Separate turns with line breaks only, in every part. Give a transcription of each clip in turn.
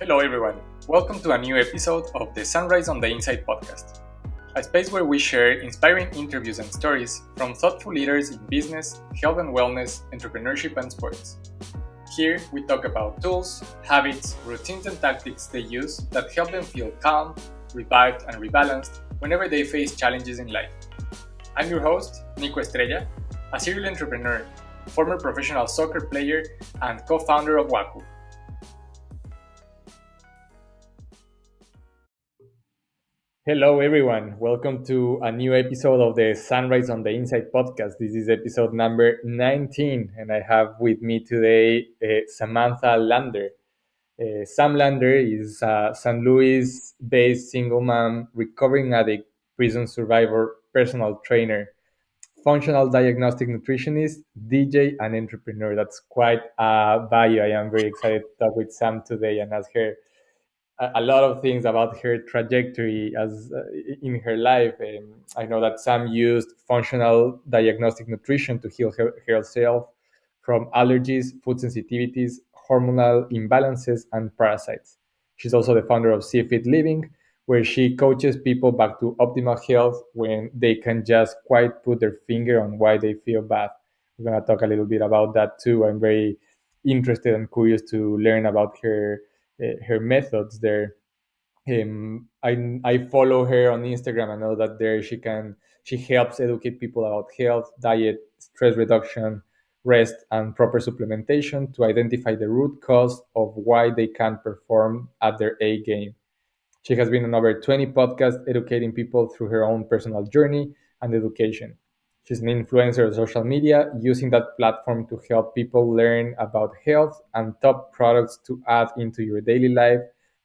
Hello everyone, welcome to a new episode of the Sunrise on the Inside podcast, a space where we share inspiring interviews and stories from thoughtful leaders in business, health and wellness, entrepreneurship and sports. Here we talk about tools, habits, routines and tactics they use that help them feel calm, revived and rebalanced whenever they face challenges in life. I'm your host, Nico Estrella, a serial entrepreneur, former professional soccer player and co-founder of Waku. Hello, everyone. Welcome to a new episode of the Sunrise on the Inside podcast. This is episode number 19, and I have with me today Samantha Lander. Sam Lander is a St. Louis based single mom, recovering addict, prison survivor, personal trainer, functional diagnostic nutritionist, DJ, and entrepreneur. That's quite a bio. I am very excited to talk with Sam today and ask her a lot of things about her trajectory as in her life. I know that Sam used functional diagnostic nutrition to heal herself from allergies, food sensitivities, hormonal imbalances, and parasites. She's also the founder of Fit Living, where she coaches people back to optimal health when they can just quite put their finger on why they feel bad. We're going to talk a little bit about that too. I'm very interested and curious to learn about her methods there. I follow her on Instagram. I know that there she helps educate people about health, diet, stress reduction, rest, and proper supplementation to identify the root cause of why they can't perform at their A game. She has been on over 20 podcasts educating people through her own personal journey and education. She's an influencer on social media, using that platform to help people learn about health and top products to add into your daily life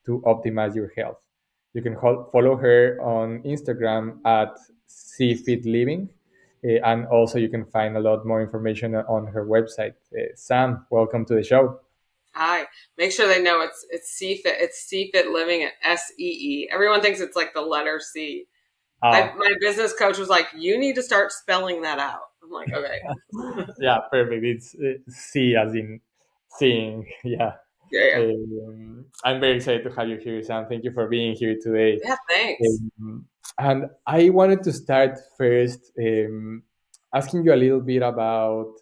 to optimize your health. You can follow her on Instagram at Fit Living, and also you can find a lot more information on her website. Sam, welcome to the show.
Hi. Make sure they know it's CFIT. It's CFIT Living at SEE. Everyone thinks it's like the letter C. My business coach was like, "You need to start spelling that out." I'm like, "Okay."
Yeah, perfect. It's C as in seeing. Yeah.
Yeah.
I'm very excited to have you here, Sam. Thank you for being here today.
Yeah. Thanks.
And I wanted to start first asking you a little bit about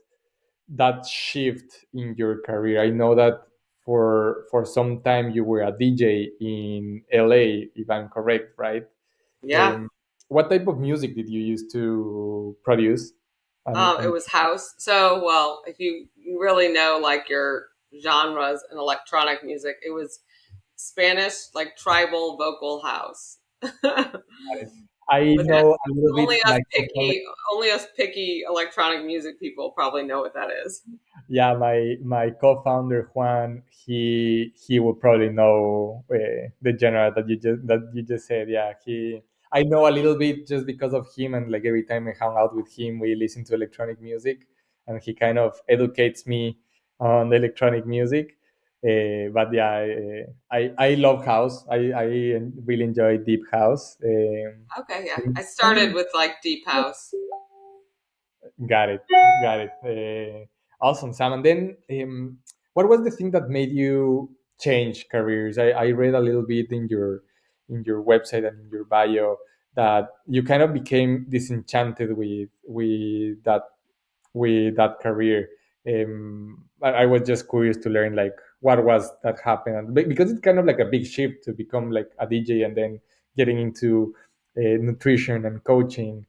that shift in your career. I know that for some time you were a DJ in LA, if I'm correct, right?
Yeah.
Um, what type of music did you used to produce?
It was house. So, well, if you really know like your genres in electronic music, it was Spanish, like tribal vocal house.
I
But
know a little bit.
only us picky electronic music people probably know what that is.
Yeah, my co-founder Juan, he will probably know the genre that you just said. Yeah, he. I know a little bit just because of him, and like every time I hang out with him, we listen to electronic music, and he kind of educates me on the electronic music. But yeah, I love house. I really enjoy deep house.
Okay, yeah. I started with like deep house.
Got it. Got it. Awesome, Sam. And then, what was the thing that made you change careers? I read a little bit in your website and in your bio that you kind of became disenchanted with that career. I was just curious to learn like what was that happened because it's kind of like a big shift to become like a DJ and then getting into nutrition and coaching.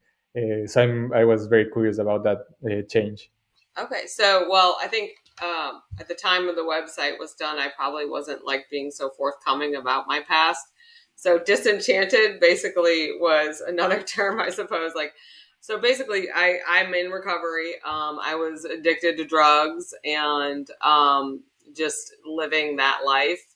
So I was very curious about that change.
Okay, so well, I think at the time of the website was done, I probably wasn't like being so forthcoming about my past. So disenchanted basically was another term, I suppose. Like, so basically, I'm in recovery. I was addicted to drugs and just living that life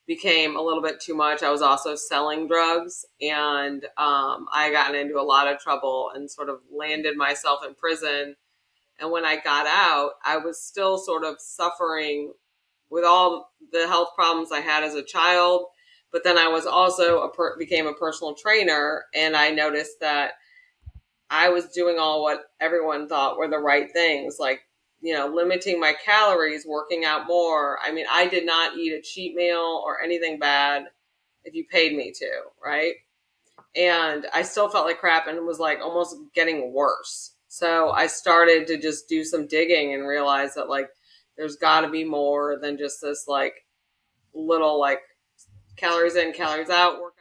became a little bit too much. I was also selling drugs, and I got into a lot of trouble and sort of landed myself in prison. And when I got out, I was still sort of suffering with all the health problems I had as a child. But then I was also became a personal trainer, and I noticed that I was doing all what everyone thought were the right things, like limiting my calories, working out more. I mean, I did not eat a cheat meal or anything bad if you paid me to, right? And I still felt like crap and was like almost getting worse. So I started to just do some digging and realize that like there's got to be more than just this like little like calories in, calories out, work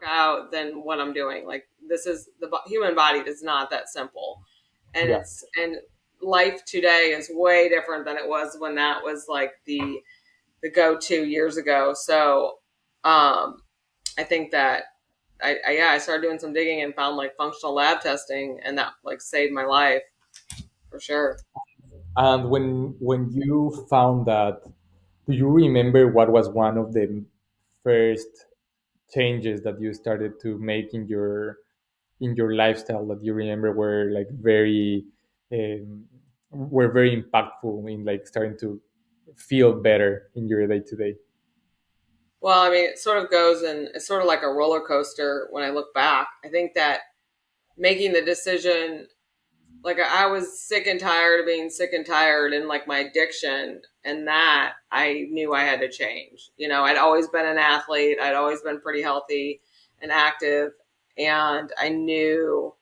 out than what I'm doing. Like this is the human body is not that simple. And
Yeah.
life today is way different than it was when that was like the go-to years ago. So I think that I started doing some digging and found like functional lab testing, and that like saved my life for sure.
And when you found that, do you remember what was one of the first changes that you started to make in your lifestyle that you remember were like um, were very impactful in like starting to feel better in your day to day?
Well, I mean, it sort of goes and it's sort of like a roller coaster when I look back. I think that making the decision, like I was sick and tired of being sick and tired and like my addiction, and that I knew I had to change. I'd always been an athlete, I'd always been pretty healthy and active, and I knew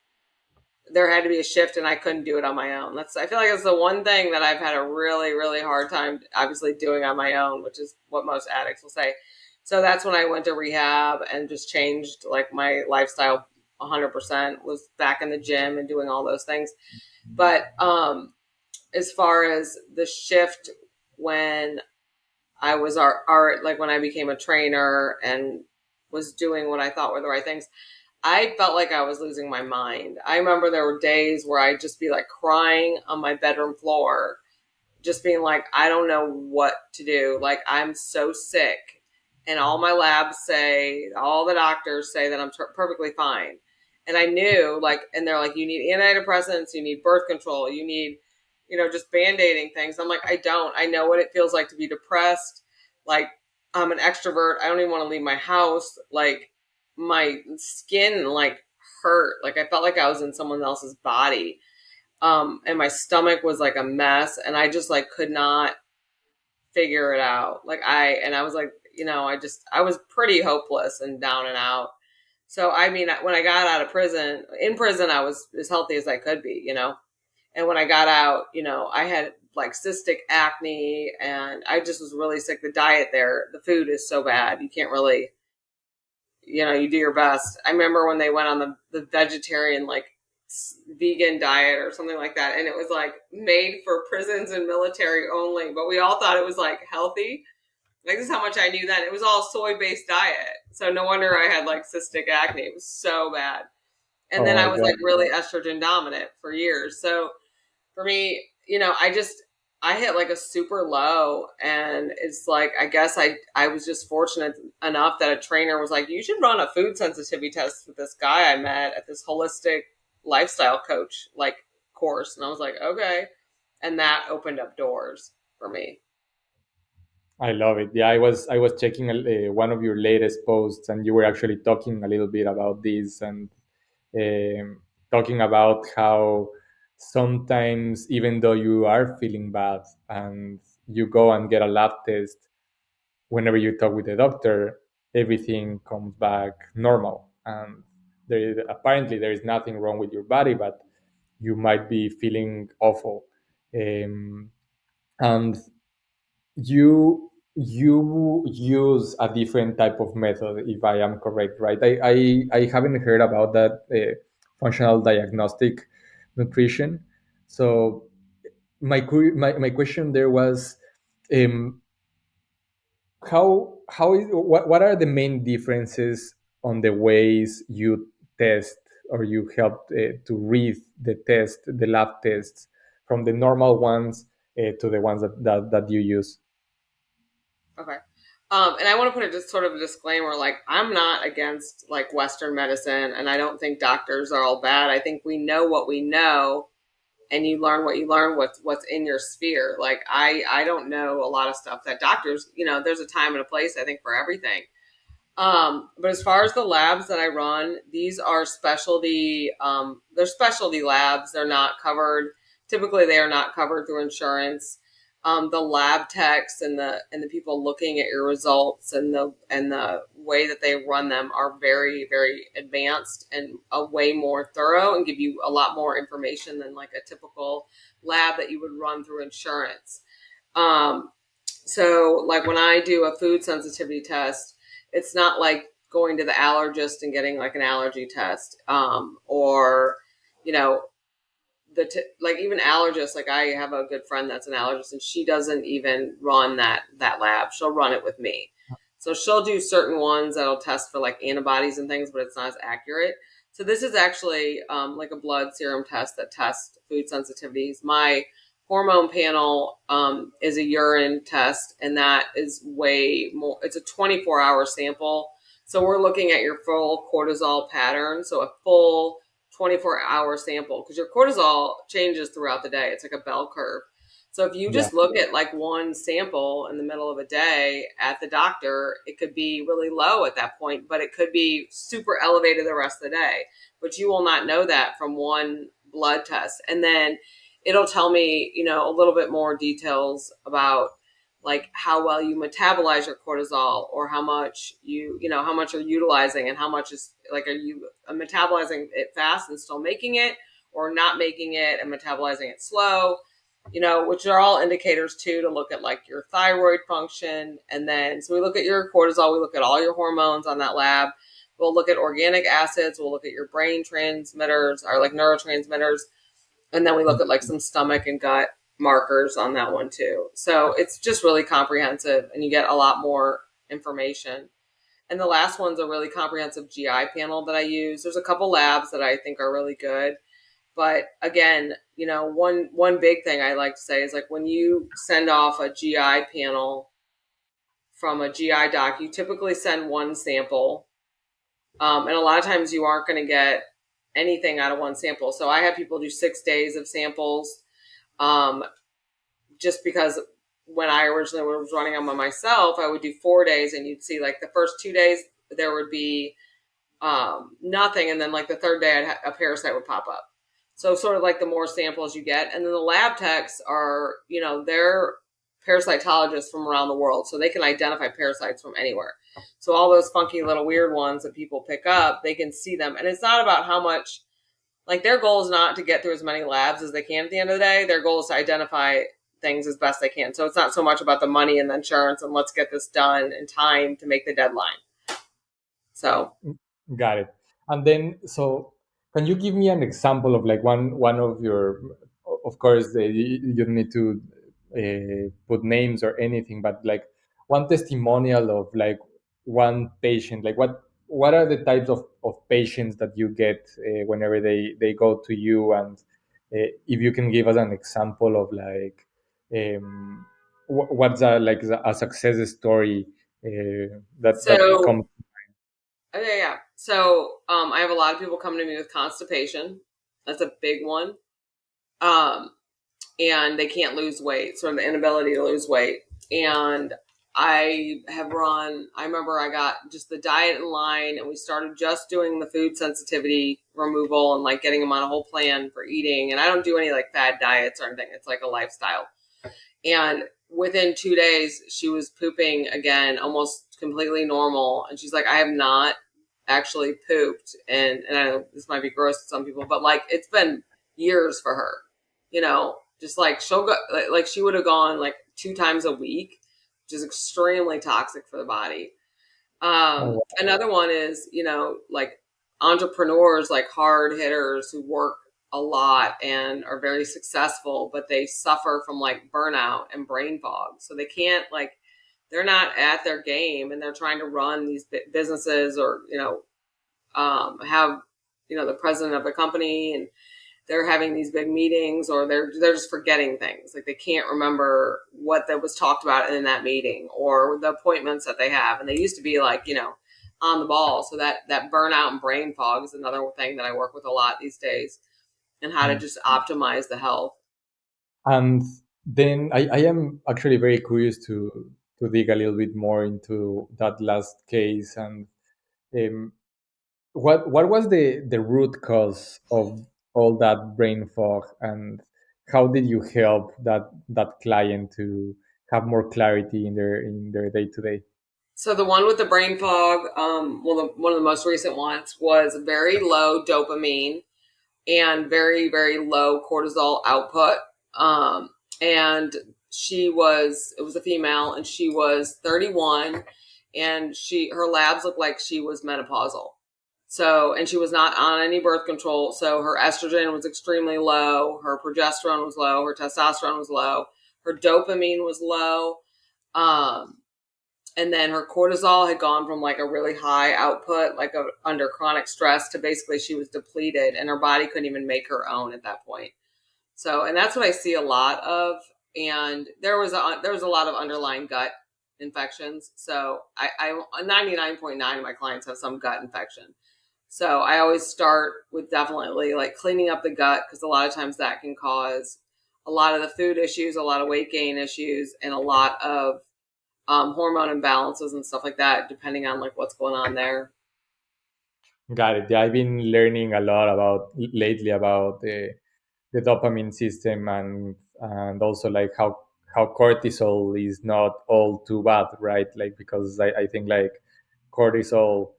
there had to be a shift and I couldn't do it on my own. I feel like it's the one thing that I've had a really, really hard time obviously doing on my own, which is what most addicts will say. So that's when I went to rehab and just changed like my lifestyle 100%, was back in the gym and doing all those things. But as far as the shift when I was art, like when I became a trainer and was doing what I thought were the right things, I felt like I was losing my mind. I remember there were days where I'd just be like crying on my bedroom floor, just being like, I don't know what to do. Like, I'm so sick. And all my labs say, all the doctors say that I'm perfectly fine. And I knew, like, and they're like, you need antidepressants, you need birth control, you need, just band aiding things. I'm like, I don't. I know what it feels like to be depressed. Like, I'm an extrovert. I don't even want to leave my house. Like, my skin, like, hurt. Like, I felt like I was in someone else's body. And my stomach was like a mess. And I just, like, could not figure it out. I was like, I was pretty hopeless and down and out. So, I mean, when I got out of prison, in prison, I was as healthy as I could be. And when I got out, I had like cystic acne and I just was really sick. The diet there, the food is so bad. You can't really, you do your best. I remember when they went on the vegetarian, like vegan diet or something like that. And it was like made for prisons and military only, but we all thought it was like healthy. Like, this is how much I knew then. It was all soy based diet. So no wonder I had like cystic acne. It was so bad. And
Oh
then I
my
was
god.
like really estrogen dominant for years. So for me, I hit like a super low, and it's like I guess I was just fortunate enough that a trainer was like, you should run a food sensitivity test with this guy I met at this holistic lifestyle coach like course, and I was like, okay, and that opened up doors for me.
I love it. Yeah, I was checking one of your latest posts, and you were actually talking a little bit about this and um, talking about how sometimes, even though you are feeling bad and you go and get a lab test, whenever you talk with the doctor, everything comes back normal, and apparently there is nothing wrong with your body, but you might be feeling awful. And you use a different type of method, if I am correct, right? I haven't heard about that functional diagnostic nutrition. So my question there was, um, what are the main differences on the ways you test or you help to read the lab tests, from the normal ones to the ones that you use?
Okay. And I want to put a just sort of a disclaimer, like I'm not against like Western medicine, and I don't think doctors are all bad. I think we know what we know, and you learn what you learn, what's in your sphere. Like I don't know a lot of stuff that doctors, there's a time and a place I think for everything. But as far as the labs that I run, these are specialty they're specialty labs. They're not covered. Typically, they are not covered through insurance. The lab techs and the people looking at your results and the way that they run them are very very advanced and a way more thorough and give you a lot more information than like a typical lab that you would run through insurance. Um, so, like when I do a food sensitivity test, it's not like going to the allergist and getting like an allergy test, or you know, like even allergists. Like I have a good friend that's an allergist, and she doesn't even run that lab. She'll run it with me. So she'll do certain ones that'll test for like antibodies and things, but it's not as accurate. So this is actually like a blood serum test that tests food sensitivities. My hormone panel is a urine test, and that is way more. It's a 24-hour sample. So we're looking at your full cortisol pattern. So a full 24-hour sample because your cortisol changes throughout the day. It's like a bell curve. So if you
Yeah.
just look at like one sample in the middle of a day at the doctor, it could be really low at that point, but it could be super elevated the rest of the day. But you will not know that from one blood test. And then it'll tell me, a little bit more details about like how well you metabolize your cortisol or how much how much you're utilizing and how much is like, are you metabolizing it fast and still making it or not making it and metabolizing it slow, which are all indicators too to look at like your thyroid function. And then, so we look at your cortisol, we look at all your hormones on that lab. We'll look at organic acids, we'll look at your brain transmitters or like neurotransmitters, and then we look at like some stomach and gut markers on that one too. So it's just really comprehensive and you get a lot more information. And the last one's a really comprehensive GI panel that I use. There's a couple labs that I think are really good. But again, one big thing I like to say is like when you send off a GI panel from a GI doc, you typically send one sample. And a lot of times you aren't going to get anything out of one sample. So I have people do 6 days of samples, um, just because when I originally was running them on myself, I would do 4 days and you'd see like the first 2 days there would be nothing. And then like the third day a parasite would pop up. So sort of like the more samples you get. And then the lab techs are, they're parasitologists from around the world. So they can identify parasites from anywhere. So all those funky little weird ones that people pick up, they can see them. And it's not about how much, like their goal is not to get through as many labs as they can at the end of the day. Their goal is to identify things as best they can. So it's not so much about the money and the insurance and let's get this done in time to make the deadline. So
Got it. And then, so can you give me an example of like one of your, of course, you don't need to put names or anything, but like one testimonial of like one patient, like what are the types of patients that you get whenever they go to you, and if you can give us an example of like what's a success story that
so
comes.
okay, yeah. So I have a lot of people coming to me with constipation. That's a big one. Um, and they can't lose weight, sort of the inability to lose weight. And I remember I got just the diet in line and we started just doing the food sensitivity removal and like getting them on a whole plan for eating. And I don't do any like fad diets or anything. It's like a lifestyle. And within 2 days, she was pooping again, almost completely normal. And she's like, I have not actually pooped. And I know this might be gross to some people, but like it's been years for her, just like she'll go, like she would have gone like 2 times a week, which is extremely toxic for the body.
Oh,
Another one is, like entrepreneurs, like hard hitters who work a lot and are very successful, but they suffer from like burnout and brain fog. So they can't like, they're not at their game and they're trying to run these businesses or, have, the president of a company and they're having these big meetings or they're just forgetting things. Like they can't remember what that was talked about in that meeting or the appointments that they have. And they used to be like, on the ball. So that burnout and brain fog is another thing that I work with a lot these days and how to
mm.
just optimize the health.
And then I am actually very curious to dig a little bit more into that last case, and um, what was the root cause of all that brain fog, and how did you help that client to have more clarity in their day to day?
So the one with the brain fog, one of the most recent ones was very low dopamine and very, very low cortisol output. And it was a female, and she was 31, and her labs looked like she was menopausal. So, and she was not on any birth control. So her estrogen was extremely low. Her progesterone was low. Her testosterone was low. Her dopamine was low. Um, and then her cortisol had gone from like a really high output, under chronic stress, to basically she was depleted, and her body couldn't even make her own at that point. So, and that's what I see a lot of. And there was a lot of underlying gut infections. So I 99.9 of my clients have some gut infection. So I always start with definitely like cleaning up the gut, because a lot of times that can cause a lot of the food issues, a lot of weight gain issues, and a lot of hormone imbalances and stuff like that, depending on like what's going on there.
Got it. Yeah, I've been learning a lot about lately about the dopamine system, and also like how cortisol is not all too bad, right? Like, because I think like cortisol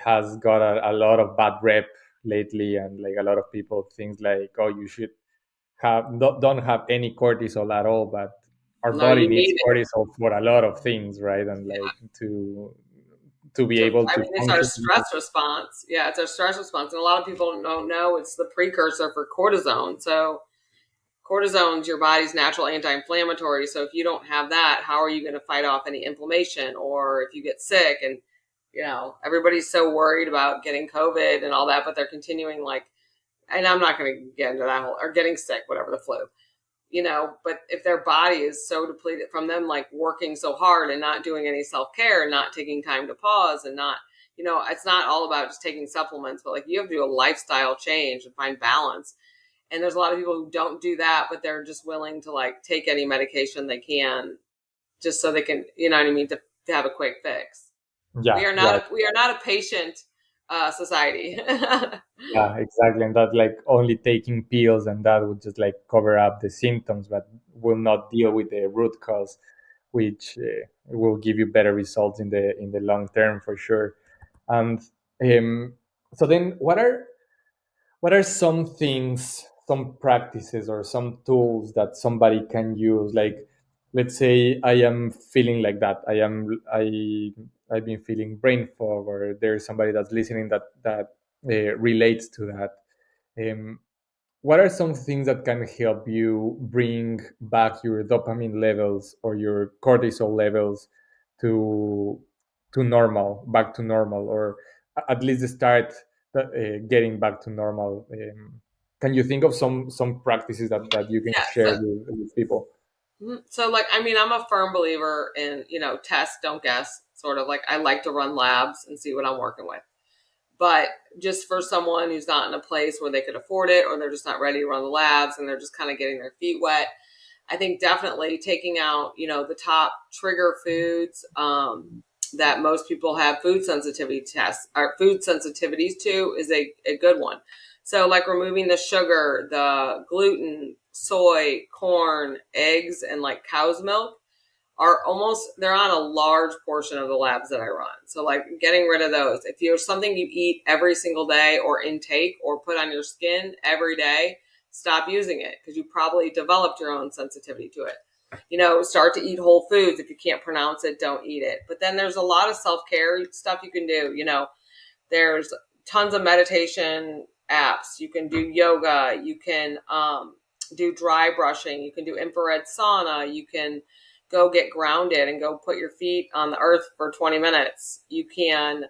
has got a lot of bad rep lately, and like a lot of people think like, oh, you should don't have any cortisol at all, but our
No,
body
you
needs
need it.
cortisol for a lot of things, right? And like to be able
I
to
mean, it's our
function.
stress response. Yeah, it's our stress response. And a lot of people don't know it's the precursor for cortisone. So cortisone's your body's natural anti-inflammatory. So if you don't have that, how are you going to fight off any inflammation? Or if you get sick, and everybody's so worried about getting COVID and all that, but they're continuing like, and I'm not going to get into that whole, or getting sick, whatever, the flu. But if their body is so depleted from them like working so hard and not doing any self-care and not taking time to pause, and not, it's not all about just taking supplements, but like you have to do a lifestyle change and find balance. And there's a lot of people who don't do that, but they're just willing to like take any medication they can, just so they can, you know what I mean, to have a quick fix.
Yeah, yeah,
We are not a patient society.
yeah, exactly. And that like only taking pills and that would just like cover up the symptoms, but will not deal with the root cause, which will give you better results in the long term for sure. And so then, what are some things, some practices, or some tools that somebody can use? Like, let's say I am feeling like that. I've been feeling brain fog, or there's somebody that's listening that relates to that. Um, what are some things that can help you bring back your dopamine levels or your cortisol levels to normal, back to normal, or at least start getting back to normal? Can you think of some practices that you can
Yeah.
share with people?
So, like, I mean, I'm a firm believer in, test, don't guess, sort of like I like to run labs and see what I'm working with. But just for someone who's not in a place where they could afford it, or they're just not ready to run the labs and they're just kind of getting their feet wet, I think definitely taking out, the top trigger foods that most people have food sensitivity tests or food sensitivities to is a good one. So, like removing the sugar, the gluten, soy, corn, eggs, and like cow's milk they're on a large portion of the labs that I run. So like getting rid of those. If you're something you eat every single day or intake or put on your skin every day, stop using it, because you probably developed your own sensitivity to it. Start to eat whole foods. If you can't pronounce it, don't eat it. But then there's a lot of self-care stuff you can do. There's tons of meditation apps. You can do yoga. You can do dry brushing. You can do infrared sauna. You can go get grounded and go put your feet on the earth for 20 minutes. You can,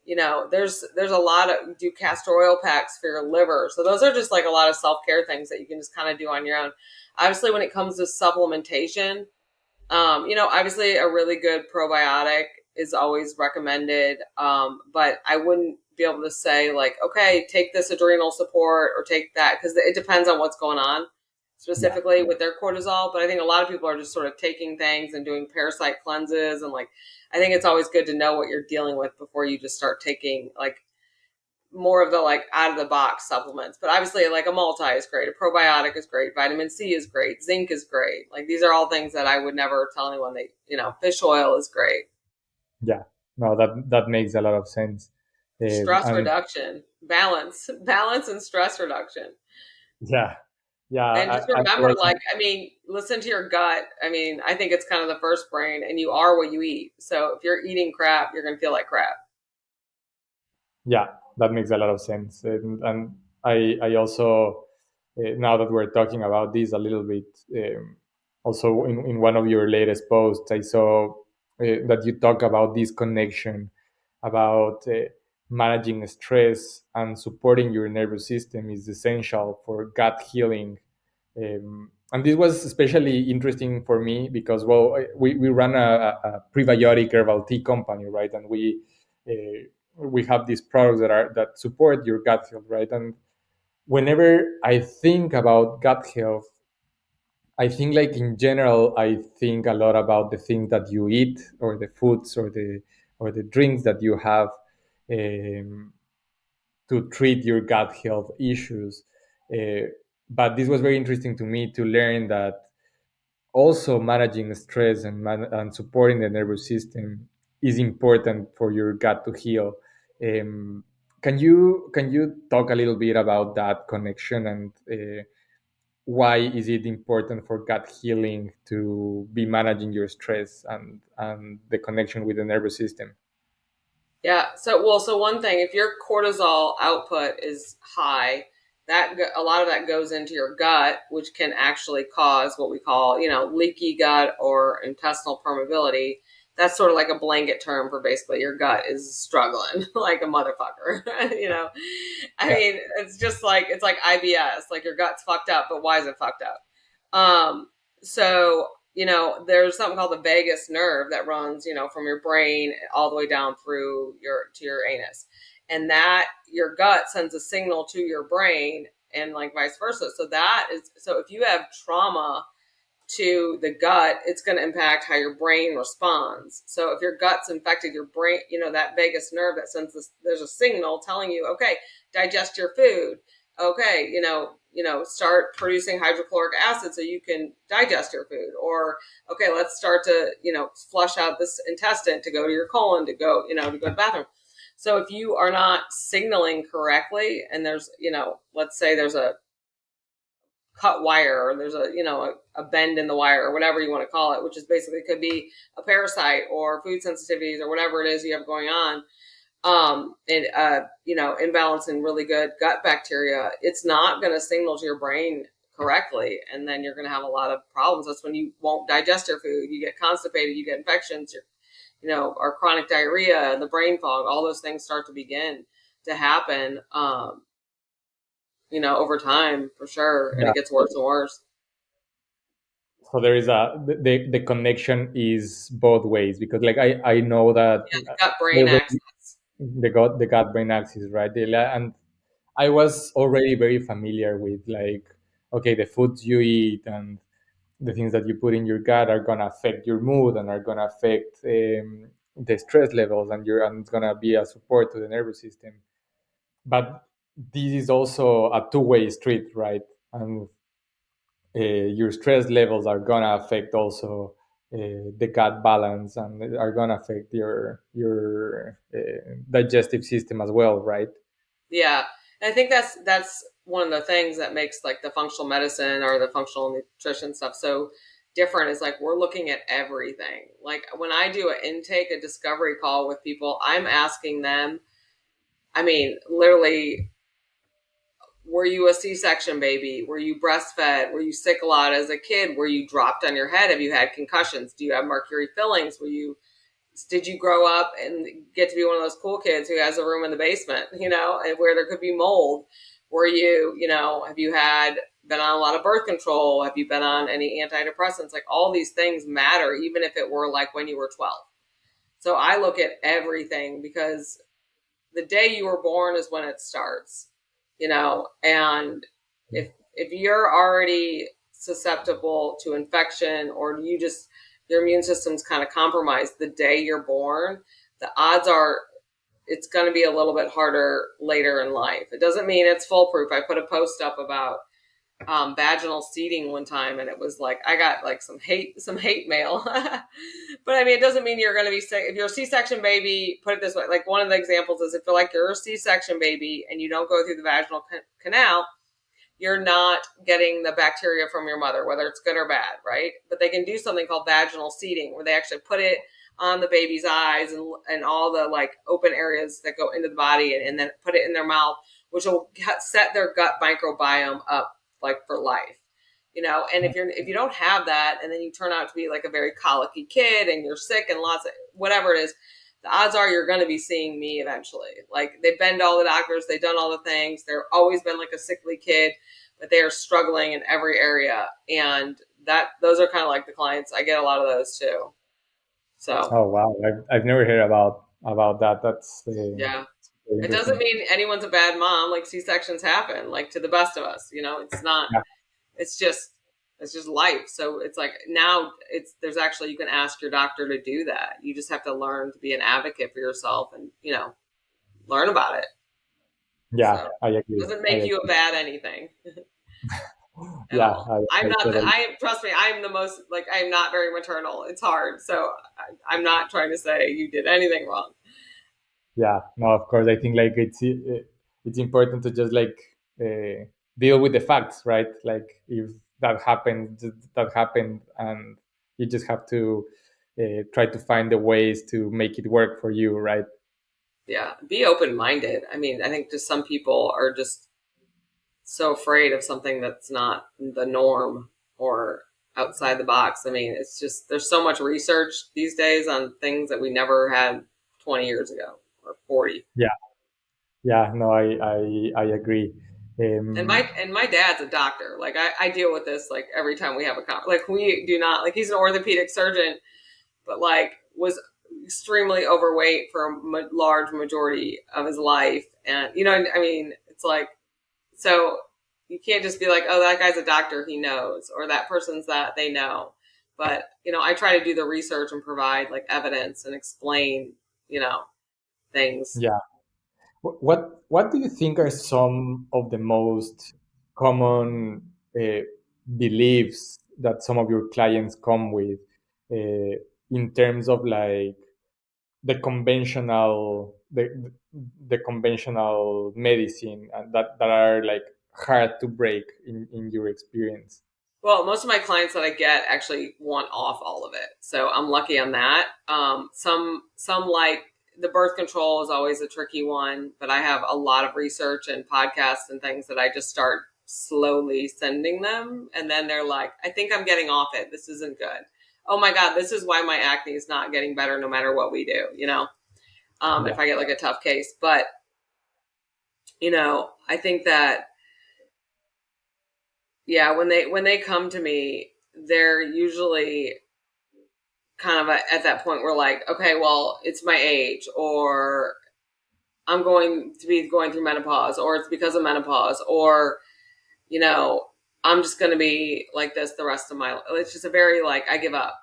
there's a lot of do castor oil packs for your liver. So those are just like a lot of self-care things that you can just kind of do on your own. Obviously, when it comes to supplementation, obviously a really good probiotic is always recommended. But I wouldn't be able to say like, okay, take this adrenal support or take that, because it depends on what's going on
Yeah.
specifically with their cortisol. But I think a lot of people are just sort of taking things and doing parasite cleanses. And like, I think it's always good to know what you're dealing with before you just start taking like more of the like out of the box supplements. But obviously, like a multi is great, a probiotic is great, vitamin C is great, zinc is great. Like these are all things that I would never tell anyone. They, fish oil is great.
Yeah, no, that makes a lot of sense.
Stress
And
reduction, balance and stress reduction.
yeah, yeah,
And just
I
remember,
was,
like, listen to your gut. I think it's kind of the first brain, and you are what you eat. So if you're eating crap, you're going to feel like crap.
yeah, that makes a lot of sense. And I also, now that we're talking about this a little bit, also in one of your latest posts, I saw that you talk about this connection about managing stress and supporting your nervous system is essential for gut healing. And this was especially interesting for me because, well, we run a prebiotic herbal tea company, right? And we have these products that support your gut health, right? And whenever I think about gut health, I think like in general, I think a lot about the things that you eat or the foods or the drinks that you have um, to treat your gut health issues. Uh, but this was very interesting to me to learn that also managing stress and supporting the nervous system is important for your gut to heal. Um, can you talk a little bit about that connection and why is it important for gut healing to be managing your stress and the connection with the nervous system?
Yeah. So one thing, if your cortisol output is high, a lot of that goes into your gut, which can actually cause what we call, leaky gut or intestinal permeability. That's sort of like a blanket term for basically your gut is struggling like a motherfucker.
Yeah,
It's just like it's like IBS, like your gut's fucked up, but why is it fucked up? So there's something called the vagus nerve that runs, from your brain all the way down through your anus. And that your gut sends a signal to your brain and like vice versa. So if you have trauma to the gut, it's going to impact how your brain responds. So if your gut's infected, your brain, that vagus nerve that sends this, there's a signal telling you, okay, digest your food. Okay, start producing hydrochloric acid so you can digest your food. Or, okay, let's start to, flush out this intestine to go to your colon to go to the bathroom. So if you are not signaling correctly and there's, let's say there's a cut wire or there's a bend in the wire or whatever you want to call it, which is basically could be a parasite or food sensitivities or whatever it is you have going on, and imbalance in really good gut bacteria, it's not going to signal to your brain correctly, and then you're going to have a lot of problems. That's when you won't digest your food, you get constipated, you get infections, or chronic diarrhea, the brain fog, all those things start to begin to happen, over time for sure, and
yeah.
it gets worse and worse.
So there is the connection is both ways because like I know that
Yeah, the gut brain
already
axis.
the gut brain axis, right? And I was already very familiar with like, okay, the foods you eat and the things that you put in your gut are gonna affect your mood and are gonna affect the stress levels and it's gonna be a support to the nervous system. But this is also a two-way street, right? And your stress levels are gonna affect also the gut balance and are gonna affect your digestive system as well, right?
Yeah. And I think that's one of the things that makes like the functional medicine or the functional nutrition stuff so different is like we're looking at everything. Like when I do an intake, a discovery call with people, I'm asking them, literally, were you a C-section baby? Were you breastfed? Were you sick a lot as a kid? Were you dropped on your head? Have you had concussions? Do you have mercury fillings? Did you grow up and get to be one of those cool kids who has a room in the basement, and where there could be mold? Were you, have you been on a lot of birth control? Have you been on any antidepressants? Like all these things matter, even if it were like when you were 12. So I look at everything because the day you were born is when it starts, and if you're already susceptible to infection or your immune system's kind of compromised the day you're born, the odds are it's going to be a little bit harder later in life. It doesn't mean it's foolproof. I put a post up about vaginal seeding one time, and it was like I got like some hate mail. But I mean, it doesn't mean you're going to be sick. If you're a C-section baby, put it this way: like one of the examples is if you're like you're a C-section baby and you don't go through the vaginal canal, you're not getting the bacteria from your mother, whether it's good or bad, right? But they can do something called vaginal seeding, where they actually put it on the baby's eyes and all the like open areas that go into the body, and then put it in their mouth, which will set their gut microbiome up like for life. And if you don't have that, and then you turn out to be like a very colicky kid and you're sick and lots of whatever it is, the odds are you're going to be seeing me eventually. Like they've been to all the doctors, they've done all the things. They've always been like a sickly kid, but they are struggling in every area. And those are kind of like the clients. I get a lot of those too. So
Oh wow, I've never heard about that. That's
yeah,
very
it doesn't
interesting.
mean anyone's a bad mom. Like C-sections happen, like to the best of us. It's not.
Yeah,
It's just life. So it's like now there's actually you can ask your doctor to do that. You just have to learn to be an advocate for yourself and learn about it.
yeah,
So
I
it
agree.
doesn't
I
make you a
agree.
bad anything at
Yeah,
all. I'm
I
not.
totally.
Trust me. I'm the most like. I'm not very maternal. It's hard. So I'm not trying to say you did anything wrong.
Yeah, no, of course. I think like it's important to just like uh, deal with the facts, right? Like if that happened, that happened, and you just have to try to find the ways to make it work for you, right?
Yeah. Be open minded. I mean, I think just some people are just so afraid of something that's not the norm or outside the box. I mean, it's just there's so much research these days on things that we never had 20 years ago or 40.
Yeah, yeah. No, I agree.
And my
Um,
and my dad's a doctor. Like I deal with this like every time we have a like we do not like he's an orthopedic surgeon, but like was extremely overweight for a large majority of his life, and I mean it's like so you can't just be like, oh, that guy's a doctor, he knows, or that person's that they know. But I try to do the research and provide like evidence and explain, things.
yeah. What do you think are some of the most common beliefs that some of your clients come with in terms of like the conventional medicine and that are like hard to break in your experience?
Well, most of my clients that I get actually want off all of it, so I'm lucky on that. Some like the birth control is always a tricky one, but I have a lot of research and podcasts and things that I just start slowly sending them, and then they're like, "I think I'm getting off it. This isn't good. Oh my god, this is why my acne is not getting better no matter what we do."
Yeah,
If I get like a tough case, but I think that yeah, when they come to me, they're usually kind of at that point where like, okay, well, it's my age, or I'm going to be going through menopause, or it's because of menopause, or you know, I'm just going to be like this the rest of my life. It's just a very like I give up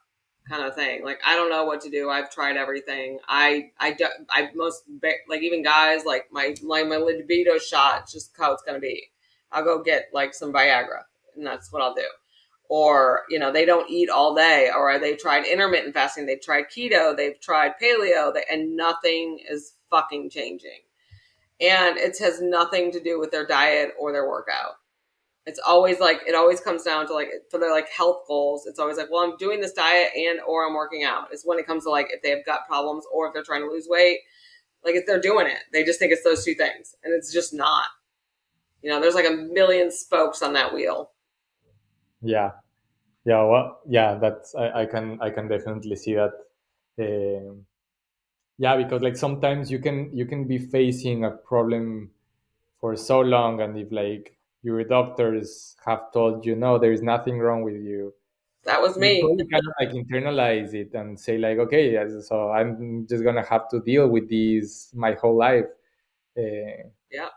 kind of thing. Like I don't know what to do. I've tried everything. I most like even guys like my libido shot. It's just how it's going to be. I'll go get like some Viagra, and that's what I'll do. Or they don't eat all day, or they've tried intermittent fasting, they've tried keto, they've tried paleo, and nothing is fucking changing. And it has nothing to do with their diet or their workout. It's always like it always comes down to like for their like health goals. It's always like, well, I'm doing this diet and or I'm working out. It's when it comes to like if they have gut problems or if they're trying to lose weight, like if they're doing it, they just think it's those two things, and it's just not. There's like a million spokes on that wheel.
yeah, yeah. Well, yeah. That's I can definitely see that. Um yeah, because like sometimes you can be facing a problem for so long, and if like your doctors have told you no, there is nothing wrong with you,
That was
you
me.
probably kind of like internalize it and say like, okay, yes, so I'm just gonna have to deal with these my whole life. uh,
Yeah,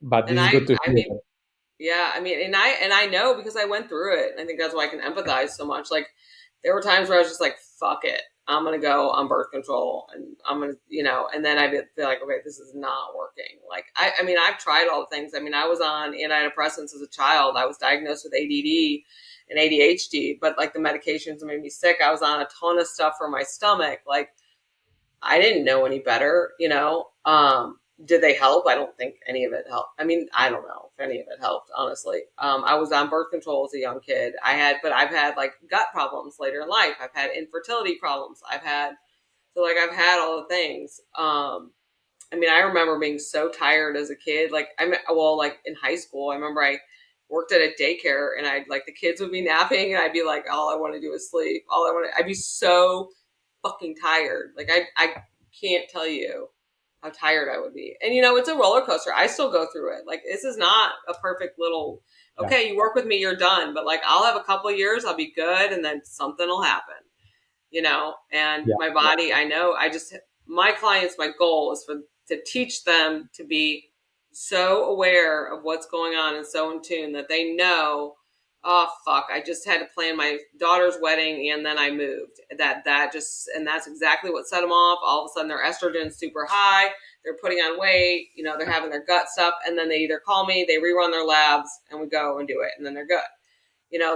but
and
this is
I
good to
I
hear.
mean yeah, I mean, and I know because I went through it. I think that's why I can empathize so much. Like there were times where I was just like, fuck it. I'm going to go on birth control and I'm going to, and then I'd be like, okay, this is not working. Like, I mean, I've tried all the things. I mean, I was on antidepressants as a child. I was diagnosed with ADD and ADHD, but like the medications made me sick. I was on a ton of stuff for my stomach. Like, I didn't know any better. Did they help? I don't think any of it helped. I mean, I don't know if any of it helped, honestly. I was on birth control as a young kid. But I've had like gut problems later in life. I've had infertility problems. I've had all the things. I mean, I remember being so tired as a kid. Like like in high school, I remember I worked at a daycare and the kids would be napping and I'd be like, all I want to do is sleep. I'd be so fucking tired. Like I can't tell you how tired I would be. And it's a roller coaster. I still go through it. Like this is not a perfect little
Yeah.
okay, you work with me, you're done. But like I'll have a couple of years, I'll be good, and then something will happen. And
Yeah.
my body, I know my clients, my goal is to teach them to be so aware of what's going on and so in tune that they know, oh fuck, I just had to plan my daughter's wedding and then I moved. And that's exactly what set them off. All of a sudden their estrogen's super high, they're putting on weight, they're having their gut stuff, and then they either call me, they rerun their labs, and we go and do it, and then they're good.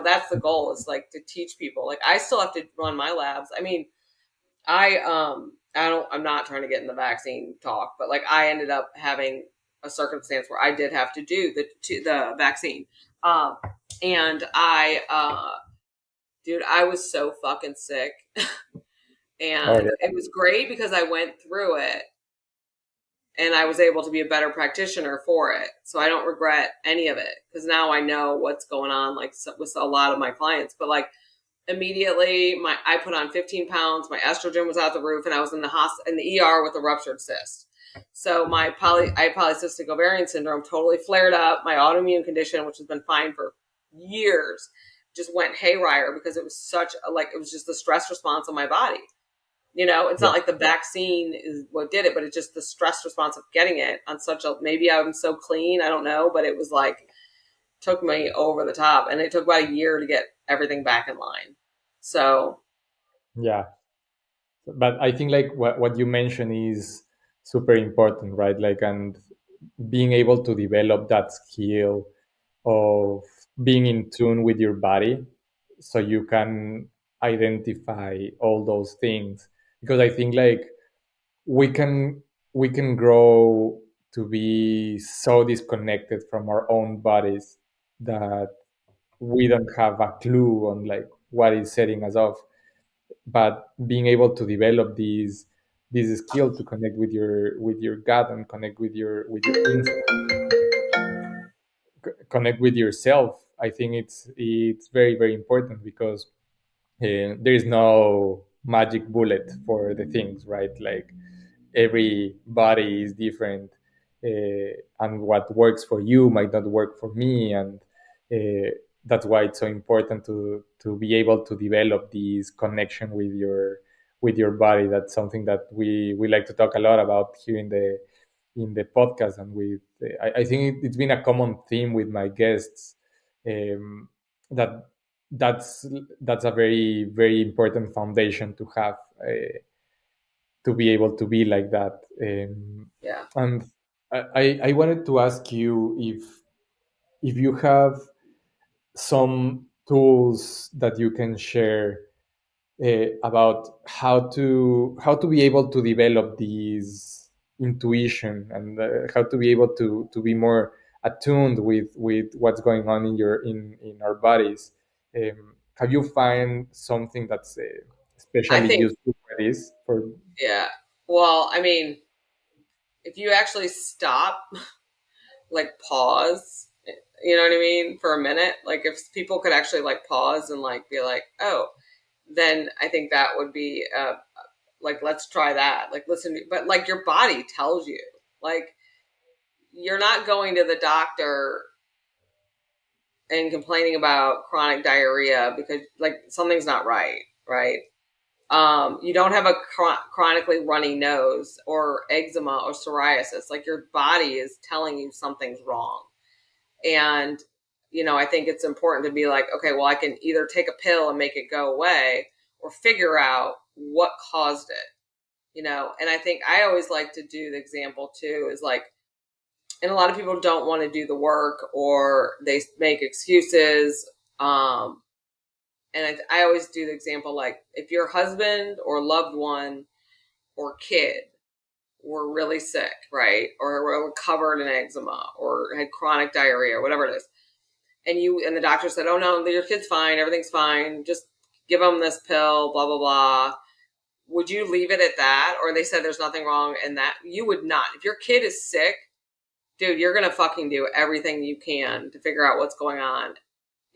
That's the goal, is like to teach people. Like I still have to run my labs. I mean, I'm not trying to get in the vaccine talk, but like I ended up having a circumstance where I did have to do the vaccine. Um, and dude, I was so fucking sick.
Oh
And
yeah.
it was great because I went through it and I was able to be a better practitioner for it. So I don't regret any of it because now I know what's going on, like with a lot of my clients. But like immediately, I put on 15 pounds. My estrogen was out the roof, and I was in the ER with a ruptured cyst. So I had polycystic ovarian syndrome, totally flared up. My autoimmune condition, which has been fine for years, just went haywire because it was it was just the stress response of my body. It's
Yeah.
not like the vaccine is what did it, but it's just the stress response of getting it on maybe I'm so clean, I don't know, but it was like, took me over the top, and it took about a year to get everything back in line. So
Yeah. But I think like what you mentioned is super important, right? Like, and being able to develop that skill of being in tune with your body so you can identify all those things, because I think like we can we can grow to be so disconnected from our own bodies that we don't have a clue on like what is setting us off. But being able to develop these skill to connect with your gut and connect with your inside, connect with yourself, I think it's very very important, because there is no magic bullet for the things, right? Like every body is different, and what works for you might not work for me, and uh, that's why it's so important to be able to develop this connection with your body. That's something that we like to talk a lot about here in the podcast, and I think it's been a common theme with my guests, that that's that's a very very important foundation to have, to be able to be like that.
yeah,
And I wanted to ask you if you have some tools that you can share, about how to be able to develop these intuition, and how to be able to be more attuned with what's going on in our bodies. Have you find something that's
I
especially
think,
useful for this? For
yeah. Well, I mean, if you actually stop, like pause, you know what I mean, for a minute, like if people could actually like pause and like be like, oh, then I think that would be like, let's try that. Like, listen, but like your body tells you, like, you're not going to the doctor and complaining about chronic diarrhea because like something's not right, right? You don't have a chronically runny nose or eczema or psoriasis. Like your body is telling you something's wrong. And, I think it's important to be like, okay, well, I can either take a pill and make it go away, or figure out what caused it, And I think I always like to do the example too is like, and a lot of people don't want to do the work or they make excuses. And I always do the example like if your husband or loved one or kid were really sick, right? Or were covered in eczema or had chronic diarrhea or whatever it is. And the doctor said, oh no, your kid's fine. Everything's fine. Just give them this pill, blah, blah, blah. Would you leave it at that? Or they said there's nothing wrong in that. You would not. If your kid is sick, dude, you're going to fucking do everything you can to figure out what's going on.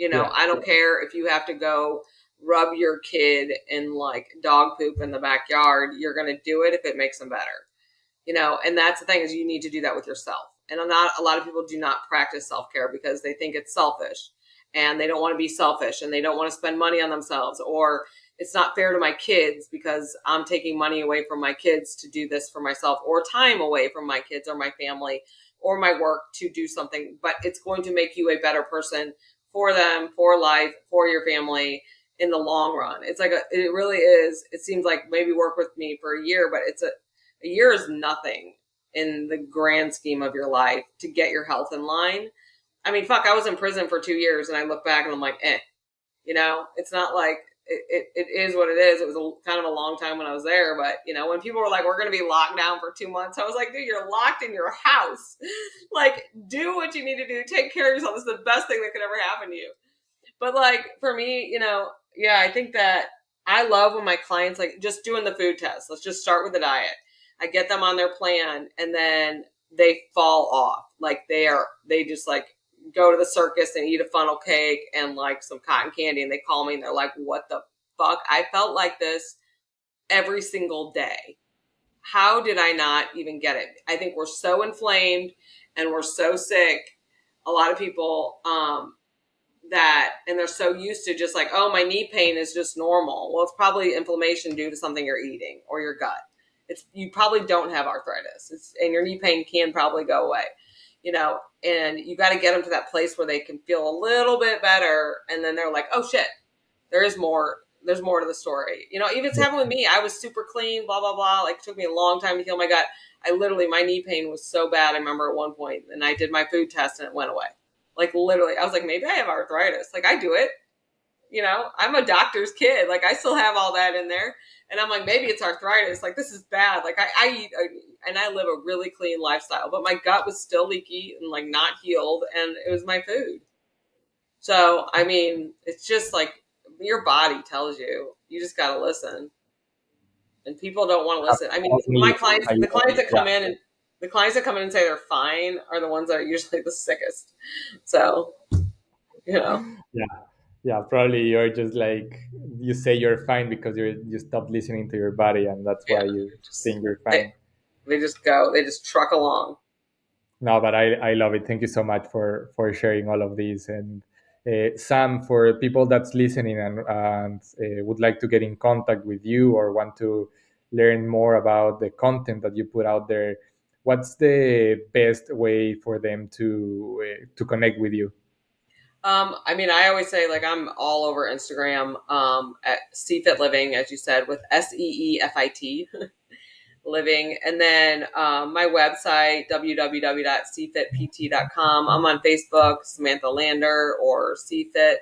I don't care if you have to go rub your kid in like dog poop in the backyard. You're going to do it if it makes them better. And that's the thing is you need to do that with yourself. And a lot of people do not practice self-care because they think it's selfish and they don't want to be selfish and they don't want to spend money on themselves, or it's not fair to my kids because I'm taking money away from my kids to do this for myself, or time away from my kids or my family or my work to do something, but it's going to make you a better person for them, for life, for your family in the long run. It's like, it really is. It seems like maybe work with me for a year, but a year is nothing in the grand scheme of your life to get your health in line. I mean, fuck, I was in prison for 2 years and I look back and I'm like, it's not like it is what it is. It was kind of a long time when I was there, but when people were like, we're going to be locked down for 2 months, I was like, dude, you're locked in your house. Like, do what you need to do. Take care of yourself. It's the best thing that could ever happen to you. But like, for me, I think that I love when my clients, like just doing the food test. Let's just start with the diet. I get them on their plan and then they fall off. Like they just like go to the circus and eat a funnel cake and like some cotton candy. And they call me and they're like, what the fuck? I felt like this every single day. How did I not even get it? I think we're so inflamed and we're so sick. A lot of people, and they're so used to just like, oh, my knee pain is just normal. Well, it's probably inflammation due to something you're eating or your gut. You probably don't have arthritis, and your knee pain can probably go away, and you got to get them to that place where they can feel a little bit better. And then they're like, oh shit, there's more to the story. Even it's happened with me. I was super clean, blah, blah, blah. Like it took me a long time to heal my gut. My knee pain was so bad. I remember at one point and I did my food test and it went away. Like literally, I was like, maybe I have arthritis. Like I do it, I'm a doctor's kid. Like I still have all that in there. And I'm like, maybe it's arthritis. Like this is bad. Like I eat and I live a really clean lifestyle, but my gut was still leaky and like not healed. And it was my food. So, I mean, it's just like your body tells you, you just got to listen. And people don't want to listen. I mean, the clients that come in and say they're fine are the ones that are usually the sickest. So,
Yeah. Yeah, probably you're just like, you say you're fine because you stopped listening to your body, and that's why you think you're fine.
They just truck along.
No, but I love it. Thank you so much for sharing all of these. And Sam, for people that's listening and would like to get in contact with you or want to learn more about the content that you put out there, what's the best way for them to connect with you?
I mean, I always say like I'm all over Instagram at CFit Living, as you said, with SEEFIT Living, and then my website www.cfitpt.com. I'm on Facebook, Samantha Lander or CFit.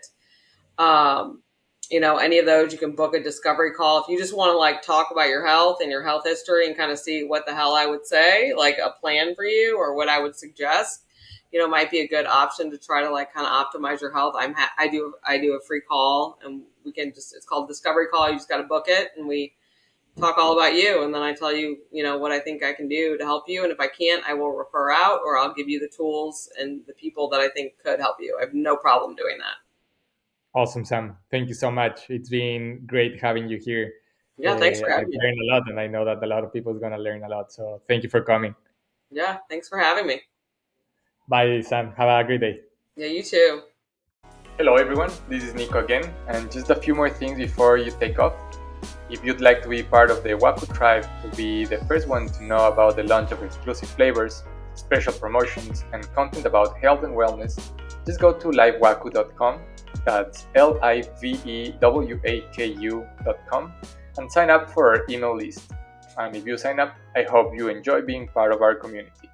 Any of those, you can book a discovery call if you just want to like talk about your health and your health history and kind of see what the hell I would say, like a plan for you or what I would suggest. Might be a good option to try to like kind of optimize your health. I do a free call and it's called Discovery Call. You just got to book it and we talk all about you. And then I tell you, what I think I can do to help you. And if I can't, I will refer out or I'll give you the tools and the people that I think could help you. I have no problem doing that.
Awesome, Sam. Thank you so much. It's been great having you here.
Yeah, thanks for having me.
I've learned a lot and I know that a lot of people are going to learn a lot. So thank you for coming.
Yeah, thanks for having me.
Bye, Sam. Have a great day.
Yeah, you too.
Hello, everyone. This is Nico again. And just a few more things before you take off. If you'd like to be part of the Waku tribe to be the first one to know about the launch of exclusive flavors, special promotions, and content about health and wellness, just go to livewaku.com That's livewaku.com, and sign up for our email list. And if you sign up, I hope you enjoy being part of our community.